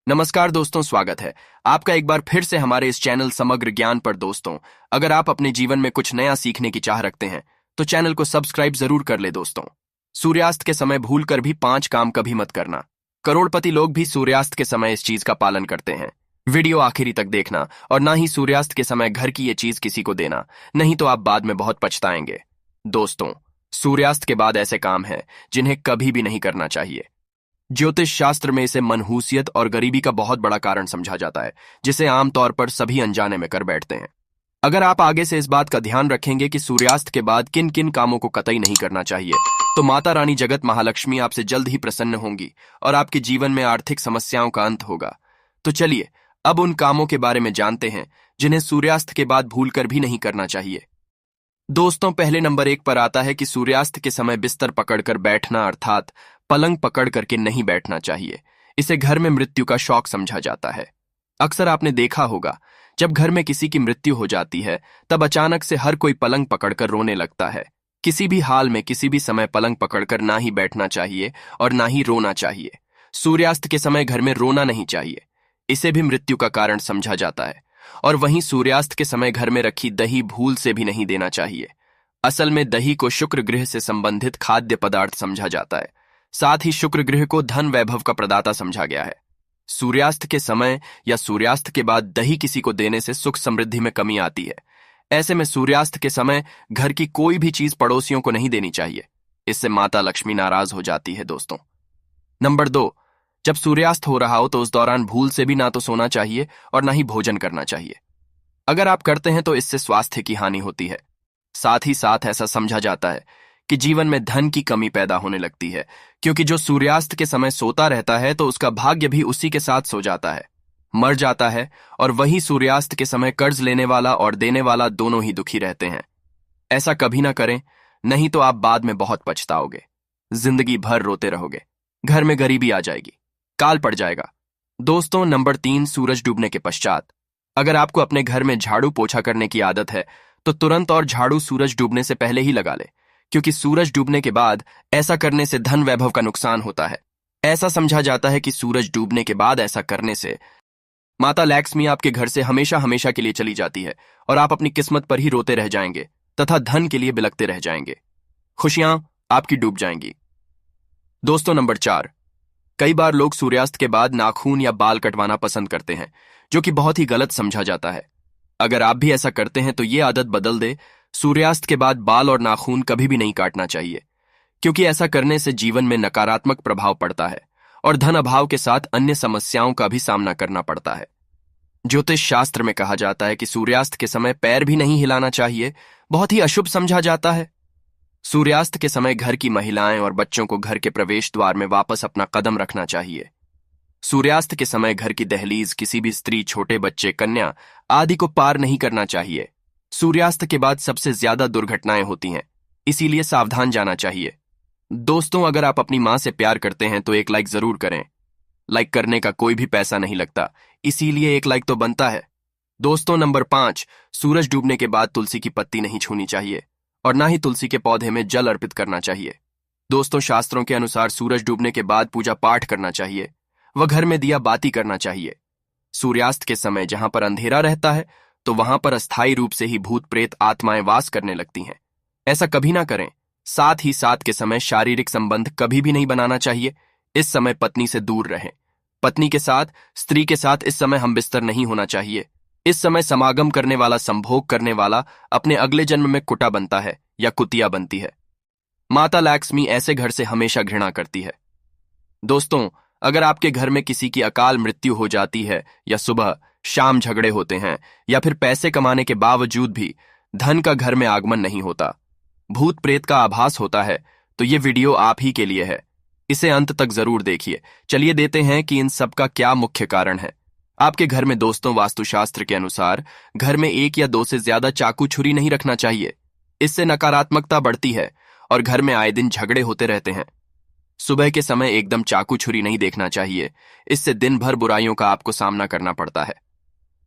नमस्कार दोस्तों, स्वागत है आपका एक बार फिर से हमारे इस चैनल समग्र ज्ञान पर। दोस्तों, अगर आप अपने जीवन में कुछ नया सीखने की चाह रखते हैं तो चैनल को सब्सक्राइब जरूर कर ले। दोस्तों, सूर्यास्त के समय भूलकर भी 5 काम कभी मत करना। करोड़पति लोग भी सूर्यास्त के समय इस चीज का पालन करते हैं। वीडियो आखिरी तक देखना और ना ही सूर्यास्त के समय घर की ये चीज किसी को देना, नहीं तो आप बाद में बहुत पछताएंगे। दोस्तों, सूर्यास्त के बाद ऐसे काम हैं जिन्हें कभी भी नहीं करना चाहिए। ज्योतिष शास्त्र में इसे मनहूसियत और गरीबी का बहुत बड़ा कारण समझा जाता है, जिसे आमतौर पर सभी अनजाने में कर बैठते हैं। अगर आप आगे से इस बात का ध्यान रखेंगे कि सूर्यास्त के बाद किन किन कामों को कतई नहीं करना चाहिए, तो माता रानी जगत महालक्ष्मी आपसे जल्द ही प्रसन्न होंगी और आपके जीवन में आर्थिक समस्याओं का अंत होगा। तो चलिए अब उन कामों के बारे में जानते हैं जिन्हें सूर्यास्त के बाद भूलकर भी नहीं करना चाहिए। दोस्तों, पहले नंबर 1 पर आता है कि सूर्यास्त के समय बिस्तर पकड़कर बैठना, अर्थात पलंग पकड़ करके नहीं बैठना चाहिए। इसे घर में मृत्यु का शौक समझा जाता है। अक्सर आपने देखा होगा, जब घर में किसी की मृत्यु हो जाती है तब अचानक से हर कोई पलंग पकड़कर रोने लगता है। किसी भी हाल में किसी भी समय पलंग पकड़कर ना ही बैठना चाहिए और ना ही रोना चाहिए। सूर्यास्त के समय घर में रोना नहीं चाहिए, इसे भी मृत्यु का कारण समझा जाता है। और वहीं सूर्यास्त के समय घर में रखी दही भूल से भी नहीं देना चाहिए। असल में दही को शुक्र ग्रह से संबंधित खाद्य पदार्थ समझा जाता है। साथ ही शुक्र ग्रह को धन वैभव का प्रदाता समझा गया है। सूर्यास्त के समय या सूर्यास्त के बाद दही किसी को देने से सुख समृद्धि में कमी आती है। ऐसे में सूर्यास्त के समय घर की कोई भी चीज पड़ोसियों को नहीं देनी चाहिए, इससे माता लक्ष्मी नाराज हो जाती है। दोस्तों, नंबर 2, जब सूर्यास्त हो रहा हो तो उस दौरान भूल से भी ना तो सोना चाहिए और ना ही भोजन करना चाहिए। अगर आप करते हैं तो इससे स्वास्थ्य की हानि होती है। साथ ही साथ ऐसा समझा जाता है कि जीवन में धन की कमी पैदा होने लगती है, क्योंकि जो सूर्यास्त के समय सोता रहता है तो उसका भाग्य भी उसी के साथ सो जाता है, मर जाता है। और वही सूर्यास्त के समय कर्ज लेने वाला और देने वाला दोनों ही दुखी रहते हैं। ऐसा कभी ना करें, नहीं तो आप बाद में बहुत पछताओगे, जिंदगी भर रोते रहोगे, घर में गरीबी आ जाएगी, काल पड़ जाएगा। दोस्तों, नंबर 3, सूरज डूबने के पश्चात। अगर आपको अपने घर में झाड़ू पोछा करने की आदत है तो तुरंत और झाड़ू सूरज डूबने से पहले ही लगा ले, क्योंकि सूरज डूबने के बाद ऐसा करने से धन वैभव का नुकसान होता है। ऐसा समझा जाता है कि सूरज डूबने के बाद ऐसा करने से माता लक्ष्मी आपके घर से हमेशा हमेशा के लिए चली जाती है और आप अपनी किस्मत पर ही रोते रह जाएंगे तथा धन के लिए बिलखते रह जाएंगे। खुशियां आपकी डूब जाएंगी। दोस्तों, नंबर 4, कई बार लोग सूर्यास्त के बाद नाखून या बाल कटवाना पसंद करते हैं, जो कि बहुत ही गलत समझा जाता है। अगर आप भी ऐसा करते हैं तो ये आदत बदल दे। सूर्यास्त के बाद बाल और नाखून कभी भी नहीं काटना चाहिए, क्योंकि ऐसा करने से जीवन में नकारात्मक प्रभाव पड़ता है और धन अभाव के साथ अन्य समस्याओं का भी सामना करना पड़ता है। ज्योतिष शास्त्र में कहा जाता है कि सूर्यास्त के समय पैर भी नहीं हिलाना चाहिए, बहुत ही अशुभ समझा जाता है। सूर्यास्त के समय घर की महिलाएं और बच्चों को घर के प्रवेश द्वार में वापस अपना कदम रखना चाहिए। सूर्यास्त के समय घर की दहलीज किसी भी स्त्री, छोटे बच्चे, कन्या आदि को पार नहीं करना चाहिए। सूर्यास्त के बाद सबसे ज्यादा दुर्घटनाएं होती हैं, इसीलिए सावधान जाना चाहिए। दोस्तों, अगर आप अपनी मां से प्यार करते हैं तो एक लाइक जरूर करें। लाइक करने का कोई भी पैसा नहीं लगता, इसीलिए एक लाइक तो बनता है। दोस्तों, नंबर 5, सूरज डूबने के बाद तुलसी की पत्ती नहीं छूनी चाहिए और ना ही तुलसी के पौधे में जल अर्पित करना चाहिए। दोस्तों, शास्त्रों के अनुसार सूरज डूबने के बाद पूजा पाठ करना चाहिए व घर में दिया बाती करना चाहिए। सूर्यास्त के समय जहां पर अंधेरा रहता है तो वहां पर अस्थायी रूप से ही भूत प्रेत आत्माएं वास करने लगती हैं। ऐसा कभी ना करें। साथ ही साथ के समय शारीरिक संबंध कभी भी नहीं बनाना चाहिए। इस समय पत्नी से दूर रहें। पत्नी के साथ, स्त्री के साथ इस समय हम बिस्तर नहीं होना चाहिए। इस समय समागम करने वाला, संभोग करने वाला अपने अगले जन्म में कुटा बनता है या कुतिया बनती है। माता लक्ष्मी ऐसे घर से हमेशा घृणा करती है। दोस्तों, अगर आपके घर में किसी की अकाल मृत्यु हो जाती है या सुबह शाम झगड़े होते हैं या फिर पैसे कमाने के बावजूद भी धन का घर में आगमन नहीं होता, भूत प्रेत का आभास होता है, तो ये वीडियो आप ही के लिए है। इसे अंत तक जरूर देखिए। चलिए देते हैं कि इन सब का क्या मुख्य कारण है। आपके घर में दोस्तों, वास्तुशास्त्र के अनुसार घर में 1 या 2 से ज्यादा चाकू छुरी नहीं रखना चाहिए। इससे नकारात्मकता बढ़ती है और घर में आए दिन झगड़े होते रहते हैं। सुबह के समय एकदम चाकू छुरी नहीं देखना चाहिए, इससे दिन भर बुराइयों का आपको सामना करना पड़ता है।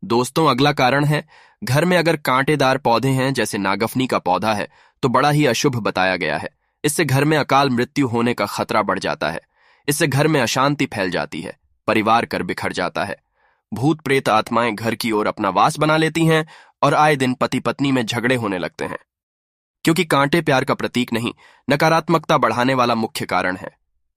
दोस्तों, अगला कारण है, घर में अगर कांटेदार पौधे हैं, जैसे नागफनी का पौधा है, तो बड़ा ही अशुभ बताया गया है। इससे घर में अकाल मृत्यु होने का खतरा बढ़ जाता है। इससे घर में अशांति फैल जाती है। परिवार कर बिखर जाता है। भूत प्रेत आत्माएं घर की ओर अपना वास बना लेती हैं और आए दिन पति पत्नी में झगड़े होने लगते हैं, क्योंकि कांटे प्यार का प्रतीक नहीं, नकारात्मकता बढ़ाने वाला मुख्य कारण है।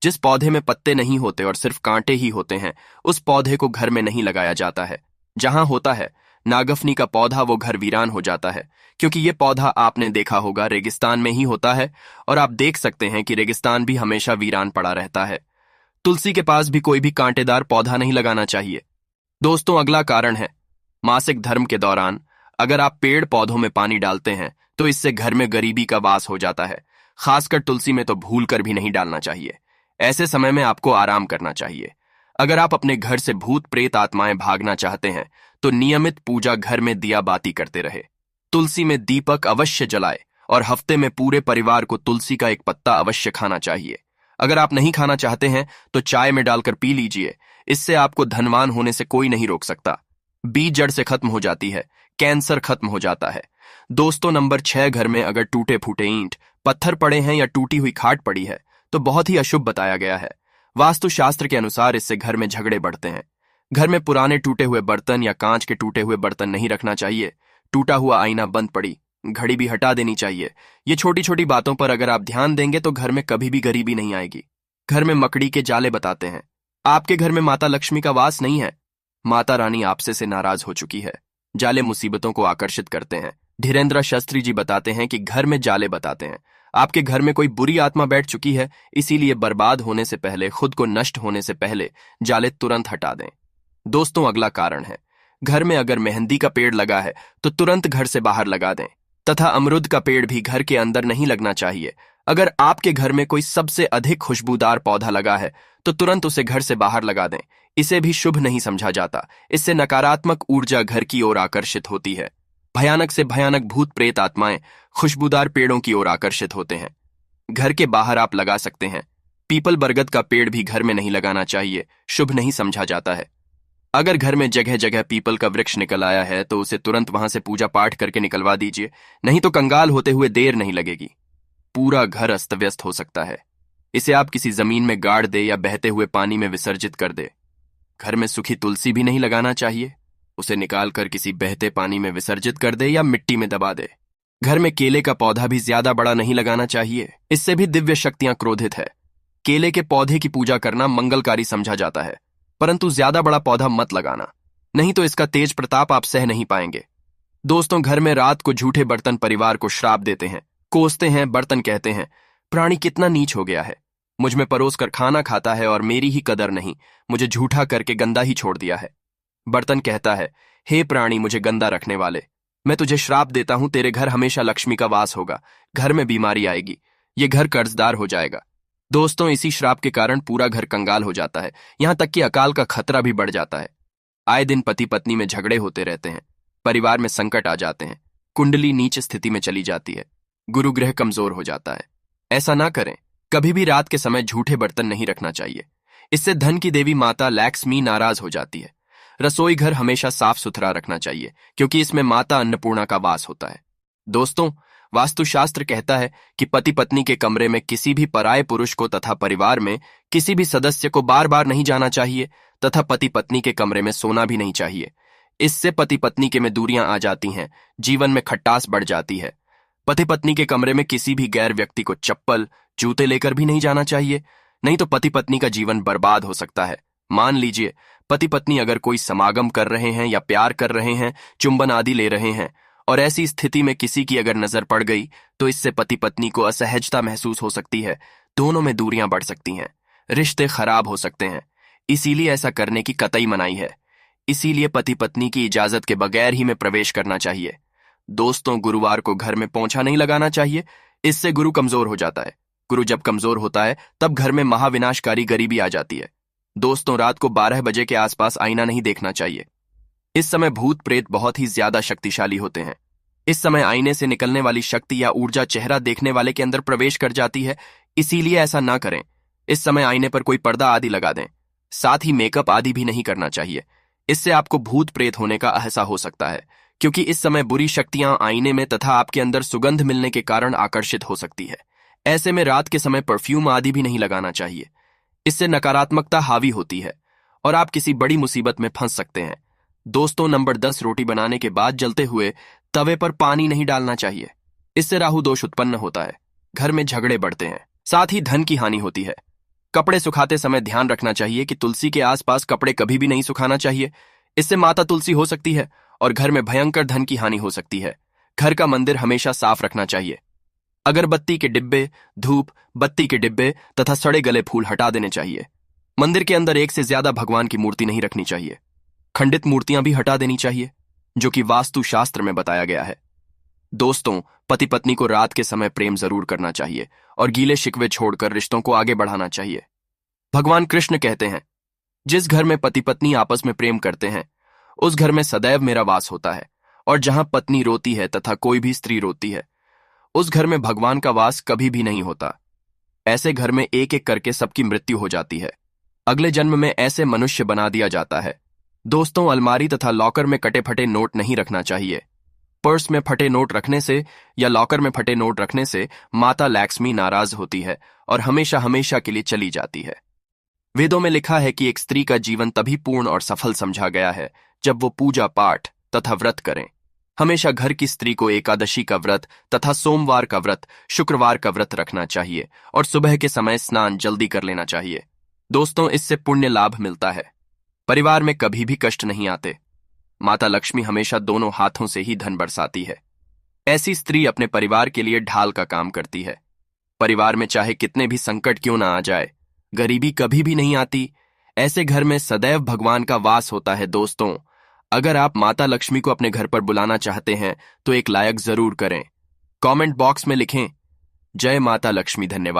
जिस पौधे में पत्ते नहीं होते और सिर्फ कांटे ही होते हैं, उस पौधे को घर में नहीं लगाया जाता है। जहां होता है नागफनी का पौधा, वो घर वीरान हो जाता है, क्योंकि ये पौधा आपने देखा होगा रेगिस्तान में ही होता है, और आप देख सकते हैं कि रेगिस्तान भी हमेशा वीरान पड़ा रहता है। तुलसी के पास भी कोई भी कांटेदार पौधा नहीं लगाना चाहिए। दोस्तों, अगला कारण है मासिक धर्म के दौरान अगर आप पेड़ पौधों में पानी डालते हैं तो इससे घर में गरीबी का वास हो जाता है। खासकर तुलसी में तो भूल कर भी नहीं डालना चाहिए। ऐसे समय में आपको आराम करना चाहिए। अगर आप अपने घर से भूत प्रेत आत्माएं भागना चाहते हैं तो नियमित पूजा घर में दिया बाती करते रहे। तुलसी में दीपक अवश्य जलाए और हफ्ते में पूरे परिवार को तुलसी का एक पत्ता अवश्य खाना चाहिए। अगर आप नहीं खाना चाहते हैं तो चाय में डालकर पी लीजिए। इससे आपको धनवान होने से कोई नहीं रोक सकता। बीज जड़ से खत्म हो जाती है, कैंसर खत्म हो जाता है। दोस्तों, नंबर 6, घर में अगर टूटे फूटे ईंट पत्थर पड़े हैं या टूटी हुई खाट पड़ी है तो बहुत ही अशुभ बताया गया है। वास्तुशास्त्र के अनुसार इससे घर में झगड़े बढ़ते हैं। घर में पुराने टूटे हुए बर्तन या कांच के टूटे हुए बर्तन नहीं रखना चाहिए। टूटा हुआ आईना बंद पड़ी घड़ी भी हटा देनी चाहिए। ये छोटी छोटी बातों पर अगर आप ध्यान देंगे तो घर में कभी भी गरीबी नहीं आएगी। घर में मकड़ी के जाले बताते हैं आपके घर में माता लक्ष्मी का वास नहीं है। माता रानी आपसे से नाराज हो चुकी है। जाले मुसीबतों को आकर्षित करते हैं। धीरेन्द्र शास्त्री जी बताते हैं कि घर में जाले बताते हैं आपके घर में कोई बुरी आत्मा बैठ चुकी है, इसीलिए बर्बाद होने से पहले, खुद को नष्ट होने से पहले जाले तुरंत हटा दें। दोस्तों, अगला कारण है घर में अगर मेहंदी का पेड़ लगा है तो तुरंत घर से बाहर लगा दें, तथा अमरूद का पेड़ भी घर के अंदर नहीं लगना चाहिए। अगर आपके घर में कोई सबसे अधिक खुशबूदार पौधा लगा है तो तुरंत उसे घर से बाहर लगा दें। इसे भी शुभ नहीं समझा जाता। इससे नकारात्मक ऊर्जा घर की ओर आकर्षित होती है। भयानक से भयानक भूत प्रेत आत्माएं खुशबूदार पेड़ों की ओर आकर्षित होते हैं। घर के बाहर आप लगा सकते हैं। पीपल बरगद का पेड़ भी घर में नहीं लगाना चाहिए, शुभ नहीं समझा जाता है। अगर घर में जगह जगह पीपल का वृक्ष निकल आया है तो उसे तुरंत वहां से पूजा पाठ करके निकलवा दीजिए, नहीं तो कंगाल होते हुए देर नहीं लगेगी। पूरा घर अस्त व्यस्त हो सकता है। इसे आप किसी जमीन में गाड़ दे या बहते हुए पानी में विसर्जित कर दे। घर में सूखी तुलसी भी नहीं लगाना चाहिए। उसे निकालकर किसी बहते पानी में विसर्जित कर दे या मिट्टी में दबा दे। घर में केले का पौधा भी ज्यादा बड़ा नहीं लगाना चाहिए। इससे भी दिव्य शक्तियां क्रोधित है। केले के पौधे की पूजा करना मंगलकारी समझा जाता है, परंतु ज्यादा बड़ा पौधा मत लगाना, नहीं तो इसका तेज प्रताप आप सह नहीं पाएंगे। दोस्तों, घर में रात को झूठे बर्तन परिवार को श्राप देते हैं, कोसते हैं। बर्तन कहते हैं प्राणी कितना नीच हो गया है, मुझ में परोस कर खाना खाता है और मेरी ही कदर नहीं, मुझे झूठा करके गंदा ही छोड़ दिया है। बर्तन कहता है हे प्राणी मुझे गंदा रखने वाले, मैं तुझे श्राप देता हूं, तेरे घर हमेशा लक्ष्मी का वास होगा, घर में बीमारी आएगी, ये घर कर्जदार हो जाएगा। दोस्तों, इसी श्राप के कारण पूरा घर कंगाल हो जाता है, यहां तक कि अकाल का खतरा भी बढ़ जाता है। आए दिन पति पत्नी में झगड़े होते रहते हैं, परिवार में संकट आ जाते हैं, कुंडली नीच स्थिति में चली जाती है, गुरु ग्रह कमजोर हो जाता है। ऐसा ना करें। कभी भी रात के समय झूठे बर्तन नहीं रखना चाहिए। इससे धन की देवी माता लक्ष्मी नाराज हो जाती है। रसोई घर हमेशा साफ सुथरा रखना चाहिए, क्योंकि इसमें माता अन्नपूर्णा का वास होता है। दोस्तों, वास्तुशास्त्र कहता है कि पति पत्नी के कमरे में किसी भी पराये पुरुष को तथा परिवार में किसी भी सदस्य को बार बार नहीं जाना चाहिए, तथा पति पत्नी के कमरे में सोना भी नहीं चाहिए। इससे पति पत्नी के में दूरियां आ जाती हैं, जीवन में खटास बढ़ जाती है। पति पत्नी के कमरे में किसी भी गैर व्यक्ति को चप्पल जूते लेकर भी नहीं जाना चाहिए, नहीं तो पति पत्नी का जीवन बर्बाद हो सकता है। मान लीजिए पति पत्नी अगर कोई समागम कर रहे हैं या प्यार कर रहे हैं, चुंबन आदि ले रहे हैं, और ऐसी स्थिति में किसी की अगर नजर पड़ गई तो इससे पति पत्नी को असहजता महसूस हो सकती है, दोनों में दूरियां बढ़ सकती हैं, रिश्ते खराब हो सकते हैं। इसीलिए ऐसा करने की कतई मनाही है। इसीलिए पति पत्नी की इजाजत के बगैर ही में प्रवेश करना चाहिए। दोस्तों, गुरुवार को घर में पोंछा नहीं लगाना चाहिए, इससे गुरु कमजोर हो जाता है। गुरु जब कमजोर होता है तब घर में महाविनाशकारी गरीबी आ जाती है। दोस्तों, रात को 12 बजे के आसपास आईना नहीं देखना चाहिए। इस समय भूत प्रेत बहुत ही ज्यादा शक्तिशाली होते हैं। इस समय आईने से निकलने वाली शक्ति या ऊर्जा चेहरा देखने वाले के अंदर प्रवेश कर जाती है, इसीलिए ऐसा ना करें। इस समय आईने पर कोई पर्दा आदि लगा दें, साथ ही मेकअप आदि भी नहीं करना चाहिए। इससे आपको भूत प्रेत होने का एहसास हो सकता है, क्योंकि इस समय बुरी शक्तियां आईने में तथा आपके अंदर सुगंध मिलने के कारण आकर्षित हो सकती है। ऐसे में रात के समय परफ्यूम आदि भी नहीं लगाना चाहिए, इससे नकारात्मकता हावी होती है और आप किसी बड़ी मुसीबत में फंस सकते हैं। दोस्तों, नंबर 10, रोटी बनाने के बाद जलते हुए तवे पर पानी नहीं डालना चाहिए। इससे राहु दोष उत्पन्न होता है, घर में झगड़े बढ़ते हैं, साथ ही धन की हानि होती है। कपड़े सुखाते समय ध्यान रखना चाहिए कि तुलसी के आसपास कपड़े कभी भी नहीं सुखाना चाहिए। इससे माता तुलसी हो सकती है और घर में भयंकर धन की हानि हो सकती है। घर का मंदिर हमेशा साफ रखना चाहिए। अगरबत्ती के डिब्बे, धूप बत्ती के डिब्बे तथा सड़े गले फूल हटा देने चाहिए। मंदिर के अंदर एक से ज्यादा भगवान की मूर्ति नहीं रखनी चाहिए। खंडित मूर्तियां भी हटा देनी चाहिए, जो कि वास्तु शास्त्र में बताया गया है। दोस्तों, पति पत्नी को रात के समय प्रेम जरूर करना चाहिए और गीले शिकवे छोड़कर रिश्तों को आगे बढ़ाना चाहिए। भगवान कृष्ण कहते हैं, जिस घर में पति पत्नी आपस में प्रेम करते हैं उस घर में सदैव मेरा वास होता है, और जहां पत्नी रोती है तथा कोई भी स्त्री रोती है उस घर में भगवान का वास कभी भी नहीं होता। ऐसे घर में एक एक करके सबकी मृत्यु हो जाती है। अगले जन्म में ऐसे मनुष्य बना दिया जाता है। दोस्तों, अलमारी तथा लॉकर में कटे फटे नोट नहीं रखना चाहिए। पर्स में फटे नोट रखने से या लॉकर में फटे नोट रखने से माता लक्ष्मी नाराज होती है और हमेशा हमेशा के लिए चली जाती है। वेदों में लिखा है कि एक स्त्री का जीवन तभी पूर्ण और सफल समझा गया है जब वो पूजा पाठ तथा व्रत करें। हमेशा घर की स्त्री को एकादशी का व्रत तथा सोमवार का व्रत, शुक्रवार का व्रत रखना चाहिए और सुबह के समय स्नान जल्दी कर लेना चाहिए। दोस्तों, इससे पुण्य लाभ मिलता है। परिवार में कभी भी कष्ट नहीं आते। माता लक्ष्मी हमेशा दोनों हाथों से ही धन बरसाती है। ऐसी स्त्री अपने परिवार के लिए ढाल का काम करती है। परिवार में चाहे कितने भी संकट क्यों ना आ जाए, गरीबी कभी भी नहीं आती। ऐसे घर में सदैव भगवान का वास होता है। दोस्तों, अगर आप माता लक्ष्मी को अपने घर पर बुलाना चाहते हैं तो एक लायक जरूर करें। कमेंट बॉक्स में लिखें, जय माता लक्ष्मी। धन्यवाद।